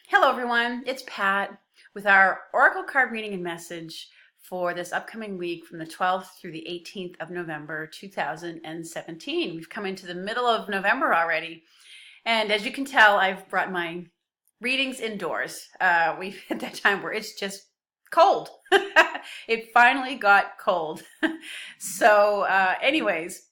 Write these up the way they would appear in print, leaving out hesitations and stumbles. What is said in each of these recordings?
Hello, everyone. It's Pat with our Oracle card reading and message for this upcoming week from the 12th through the 18th of November 2017. We've come into the middle of November already. And as you can tell, I've brought my readings indoors. We've hit that time where it's just cold. It finally got cold. Anyways,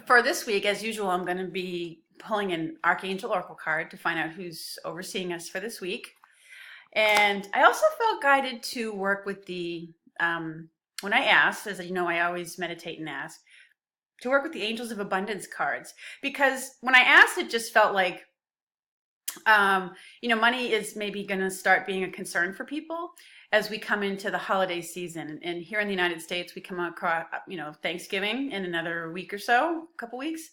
for this week, as usual, I'm going to be pulling an Archangel Oracle card to find out who's overseeing us for this week. And I also felt guided to work with when I asked, as you know, I always meditate and ask, to work with the Angels of Abundance cards. Because when I asked, it just felt like, money is maybe going to start being a concern for people as we come into the holiday season. And here in the United States, we come across, Thanksgiving in another week or so, a couple weeks.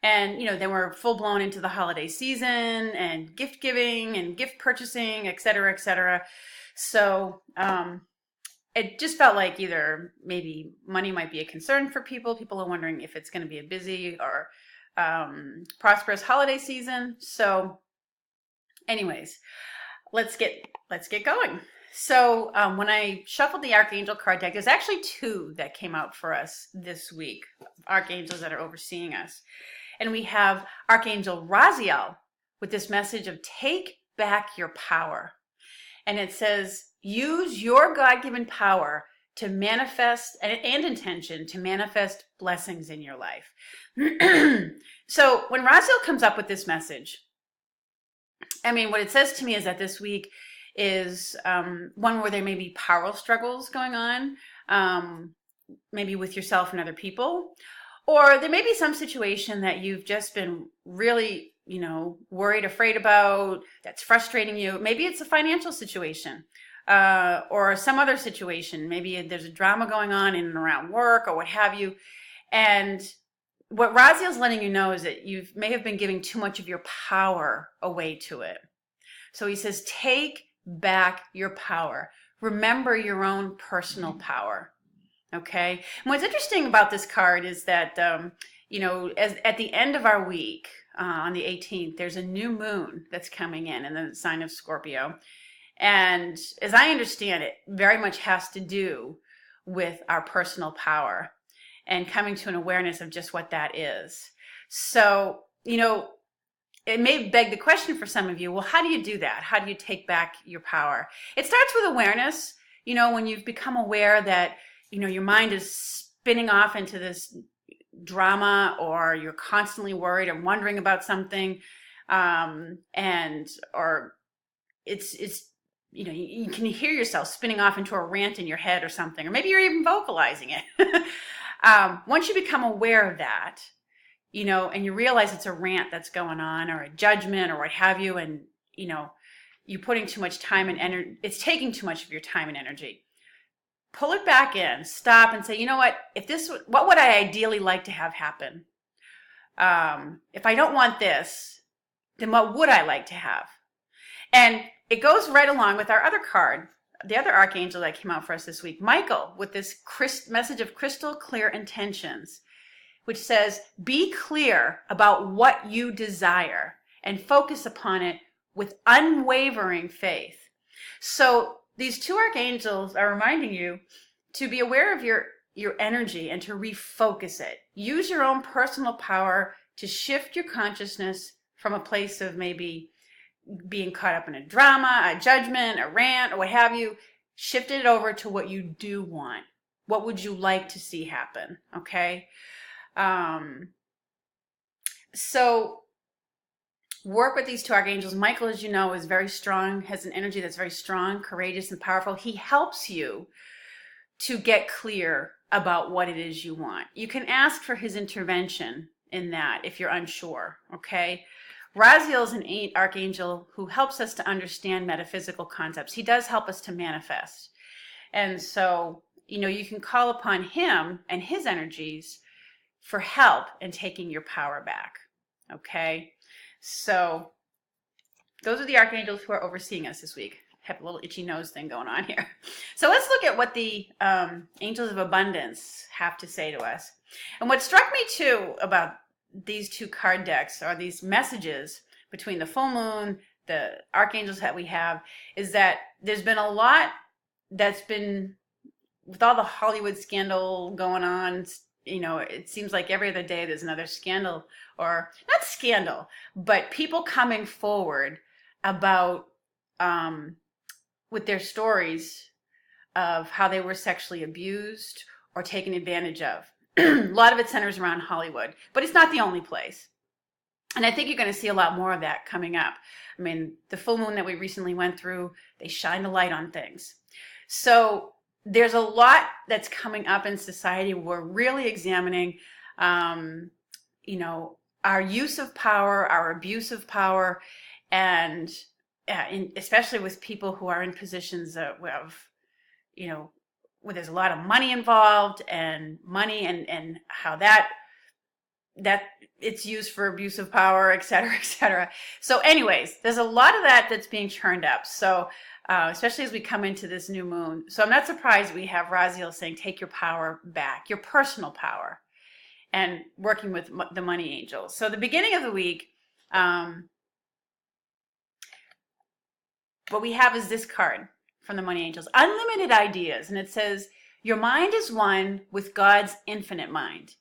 And, then we're full blown into the holiday season and gift giving and gift purchasing, et cetera, et cetera. So it just felt like either maybe money might be a concern for people. People are wondering if it's going to be a busy or prosperous holiday season. So anyways, let's get going. So when I shuffled the Archangel card deck, there's actually two that came out for us this week, archangels that are overseeing us. And we have Archangel Raziel with this message of take back your power. And it says, use your God-given power to manifest and intention to manifest blessings in your life. So when Raziel comes up with this message, what it says to me is that this week is one where there may be power struggles going on, maybe with yourself and other people. Or there may be some situation that you've just been really, worried, afraid about, that's frustrating you. Maybe it's a financial situation or some other situation. Maybe there's a drama going on in and around work or what have you. And what Raziel's letting you know is that you may have been giving too much of your power away to it. So he says, take back your power. Remember your own personal power. Okay. And what's interesting about this card is that, as at the end of our week, on the 18th, there's a new moon that's coming in the sign of Scorpio. And as I understand it, very much has to do with our personal power and coming to an awareness of just what that is. So, it may beg the question for some of you, well, how do you do that? How do you take back your power? It starts with awareness. When you've become aware that your mind is spinning off into this drama, or you're constantly worried and wondering about something, or it's you can hear yourself spinning off into a rant in your head or something, or maybe you're even vocalizing it. Once you become aware of that, and you realize it's a rant that's going on, or a judgment, or what have you, and you're putting too much time and energy, it's taking too much of your time and energy. Pull it back in, stop and say, what would I ideally like to have happen? If I don't want this, then what would I like to have? And it goes right along with our other card, the other archangel that came out for us this week, Michael, with this message of crystal clear intentions, which says, be clear about what you desire and focus upon it with unwavering faith. So these two archangels are reminding you to be aware of your energy and to refocus it. Use your own personal power to shift your consciousness from a place of maybe being caught up in a drama, a judgment, a rant, or what have you. Shift it over to what you do want. What would you like to see happen? Okay? So work with these two archangels. Michael, as you know, is very strong, has an energy that's very strong, courageous, and powerful. He helps you to get clear about what it is you want. You can ask for his intervention in that if you're unsure, okay? Raziel is an archangel who helps us to understand metaphysical concepts. He does help us to manifest. And so, you can call upon him and his energies for help in taking your power back, okay? So those are the archangels who are overseeing us this week. Have a little itchy nose thing going on here. So let's look at what the Angels of Abundance have to say to us. And what struck me too about these two card decks are these messages between the full moon, the archangels that we have, is that there's been a lot that's been, with all the Hollywood scandal going on, it seems like every other day there's another scandal, or not scandal, but people coming forward about, with their stories of how they were sexually abused or taken advantage of. A lot of it centers around Hollywood, but it's not the only place. And I think you're going to see a lot more of that coming up. I mean, the full moon that we recently went through, they shine a light on things. So there's a lot that's coming up in society. We're really examining, our use of power, our abuse of power, and especially with people who are in positions of, where there's a lot of money involved, and how that it's used for abuse of power, et cetera, et cetera. So anyways, there's a lot of that that's being churned up. So especially as we come into this new moon. So I'm not surprised we have Raziel saying, take your power back, your personal power, and working with the money angels. So the beginning of the week, what we have is this card from the money angels, unlimited ideas. And it says, your mind is one with God's infinite mind.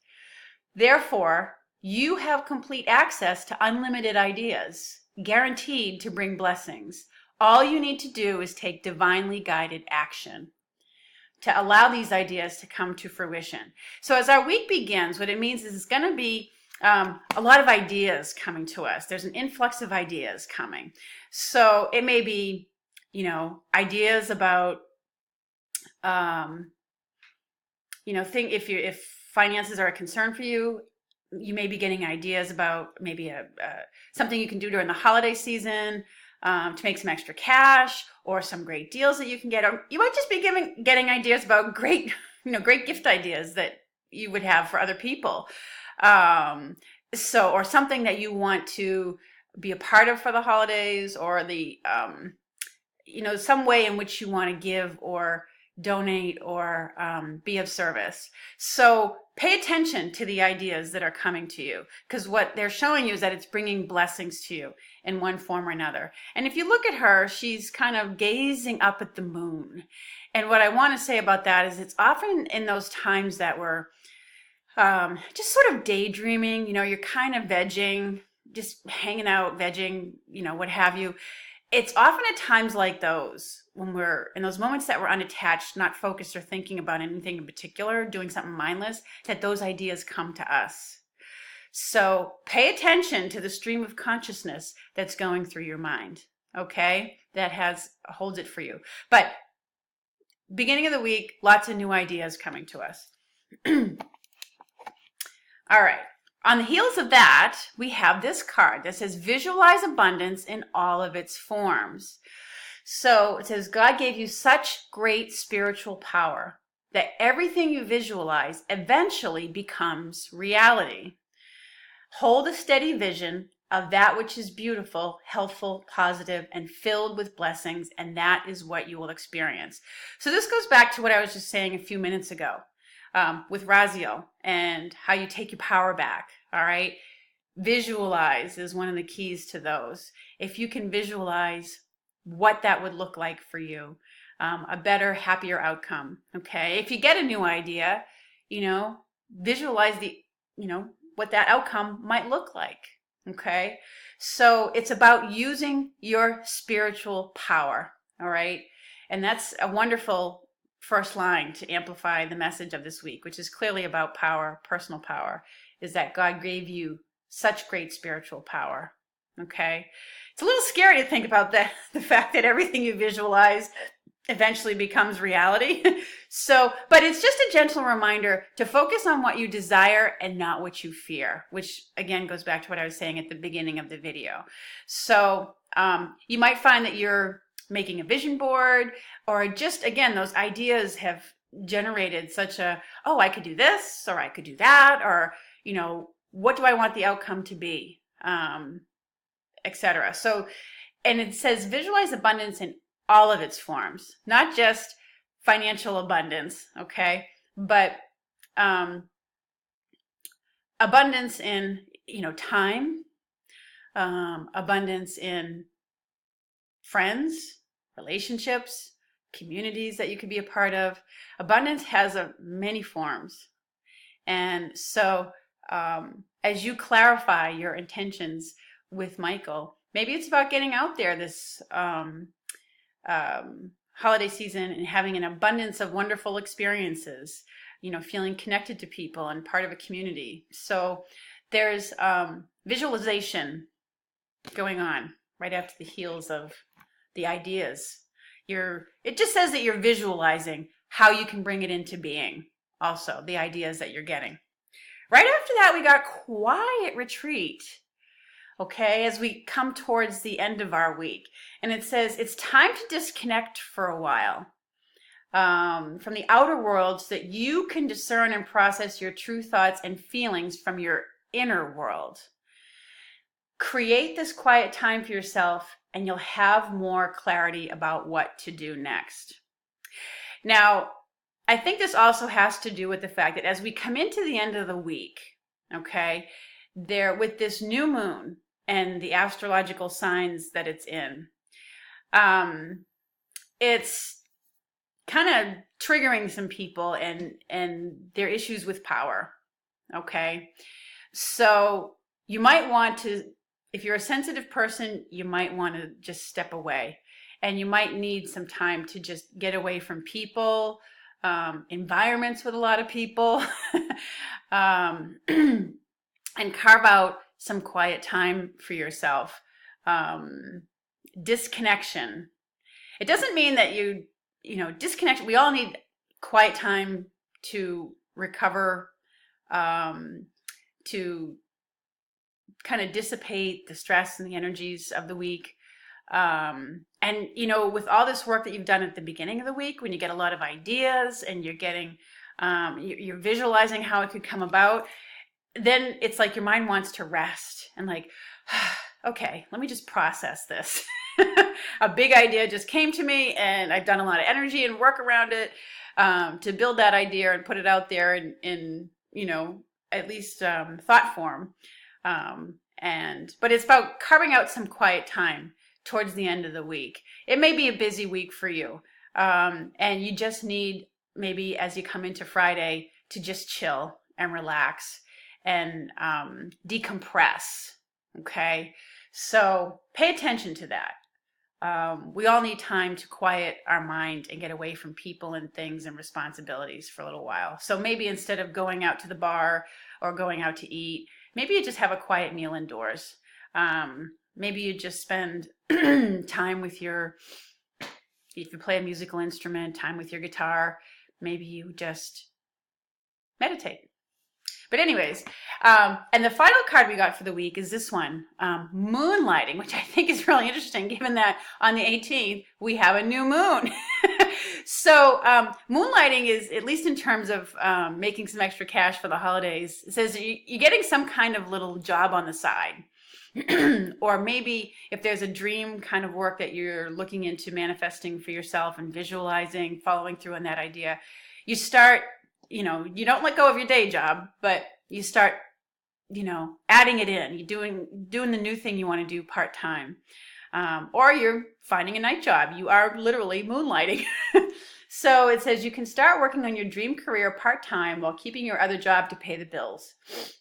Therefore, you have complete access to unlimited ideas, guaranteed to bring blessings. All you need to do is take divinely guided action to allow these ideas to come to fruition. So as our week begins, what it means is it's going to be a lot of ideas coming to us. There's an influx of ideas coming. So it may be, ideas about, if finances are a concern for you, you may be getting ideas about maybe something you can do during the holiday season to make some extra cash, or some great deals that you can get. Or you might just be getting ideas about great gift ideas that you would have for other people. Or something that you want to be a part of for the holidays, or the, some way in which you want to give or donate or be of service. So pay attention to the ideas that are coming to you, because what they're showing you is that it's bringing blessings to you in one form or another. And if you look at her, she's kind of gazing up at the moon. And what I want to say about that is it's often in those times that we're just sort of daydreaming, you're kind of vegging, just hanging out, vegging, what have you. It's often at times like those, when we're in those moments that we're unattached, not focused or thinking about anything in particular, doing something mindless, that those ideas come to us. So pay attention to the stream of consciousness that's going through your mind, okay? That holds it for you. But beginning of the week, lots of new ideas coming to us. All right. On the heels of that, we have this card that says, visualize abundance in all of its forms. So it says, God gave you such great spiritual power that everything you visualize eventually becomes reality. Hold a steady vision of that which is beautiful, healthful, positive, and filled with blessings, and that is what you will experience. So this goes back to what I was just saying a few minutes ago. With Raziel, and how you take your power back. All right. Visualize is one of the keys to those. If you can visualize what that would look like for you, a better, happier outcome. Okay. If you get a new idea, visualize what that outcome might look like. Okay. So it's about using your spiritual power. All right. And that's a wonderful first line to amplify the message of this week, which is clearly about power, personal power, is that God gave you such great spiritual power. Okay. It's a little scary to think about the fact that everything you visualize eventually becomes reality. But it's just a gentle reminder to focus on what you desire and not what you fear, which again goes back to what I was saying at the beginning of the video. So you might find that you're making a vision board, or just, again, those ideas have generated such I could do this, or I could do that, or, what do I want the outcome to be, etc. So, and it says visualize abundance in all of its forms, not just financial abundance, okay, but abundance in, time, abundance in friends, relationships, communities that you could be a part of. Abundance has many forms. And so as you clarify your intentions with Michael, maybe it's about getting out there this holiday season and having an abundance of wonderful experiences, feeling connected to people and part of a community. So there's visualization going on right after the heels of the ideas. It just says that you're visualizing how you can bring it into being, also the ideas that you're getting. Right after that, we got quiet retreat. Okay, as we come towards the end of our week. And it says it's time to disconnect for a while from the outer world so that you can discern and process your true thoughts and feelings from your inner world. Create this quiet time for yourself and you'll have more clarity about what to do next. Now, I think this also has to do with the fact that as we come into the end of the week, okay, with this new moon, and the astrological signs that it's in. It's kind of triggering some people and their issues with power, okay? So you might want to, if you're a sensitive person, you might want to just step away. And you might need some time to just get away from people, environments with a lot of people, and carve out some quiet time for yourself. Disconnection. It doesn't mean that you disconnect. We all need quiet time to recover, to kind of dissipate the stress and the energies of the week. And, with all this work that you've done at the beginning of the week, when you get a lot of ideas and you're getting, you're visualizing how it could come about, then it's like your mind wants to rest and like, okay, let me just process this. A big idea just came to me and I've done a lot of energy and work around it to build that idea and put it out there in at least thought form. But it's about carving out some quiet time towards the end of the week. It may be a busy week for you. And you just need, maybe as you come into Friday, to just chill and relax and decompress. Okay, so pay attention to that. We all need time to quiet our mind and get away from people and things and responsibilities for a little while. So maybe instead of going out to the bar or going out to eat, maybe you just have a quiet meal indoors. Maybe you just spend time with if you play a musical instrument, time with your guitar. Maybe you just meditate. But anyways, and the final card we got for the week is this one, moonlighting, which I think is really interesting given that on the 18th, we have a new moon. So moonlighting is, at least in terms of making some extra cash for the holidays, it says you're getting some kind of little job on the side. Or maybe if there's a dream kind of work that you're looking into manifesting for yourself and visualizing, following through on that idea, you start, you don't let go of your day job, but you start, adding it in. You're doing the new thing you want to do part-time. Or you're finding a night job. You are literally moonlighting. So it says you can start working on your dream career part-time while keeping your other job to pay the bills.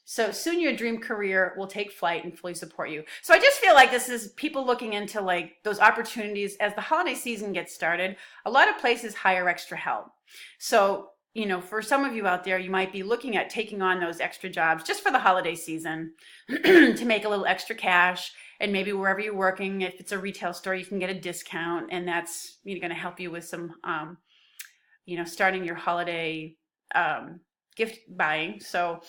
So soon your dream career will take flight and fully support you. So I just feel like this is people looking into like those opportunities as the holiday season gets started. A lot of places hire extra help. So, for some of you out there, you might be looking at taking on those extra jobs just for the holiday season to make a little extra cash. And maybe wherever you're working, if it's a retail store, you can get a discount, and that's going to help you with some, starting your holiday gift buying. So,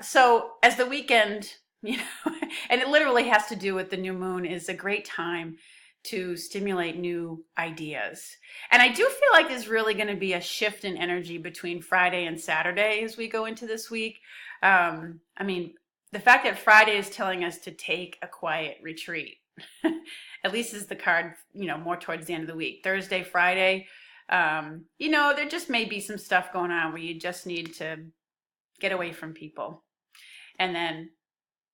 so as the weekend, and it literally has to do with the new moon, is a great time to stimulate new ideas. And I do feel like there's really going to be a shift in energy between Friday and Saturday as we go into this week. The fact that Friday is telling us to take a quiet retreat, at least is the card, more towards the end of the week. Thursday, Friday, there just may be some stuff going on where you just need to get away from people. And then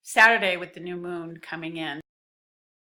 Saturday with the new moon coming in,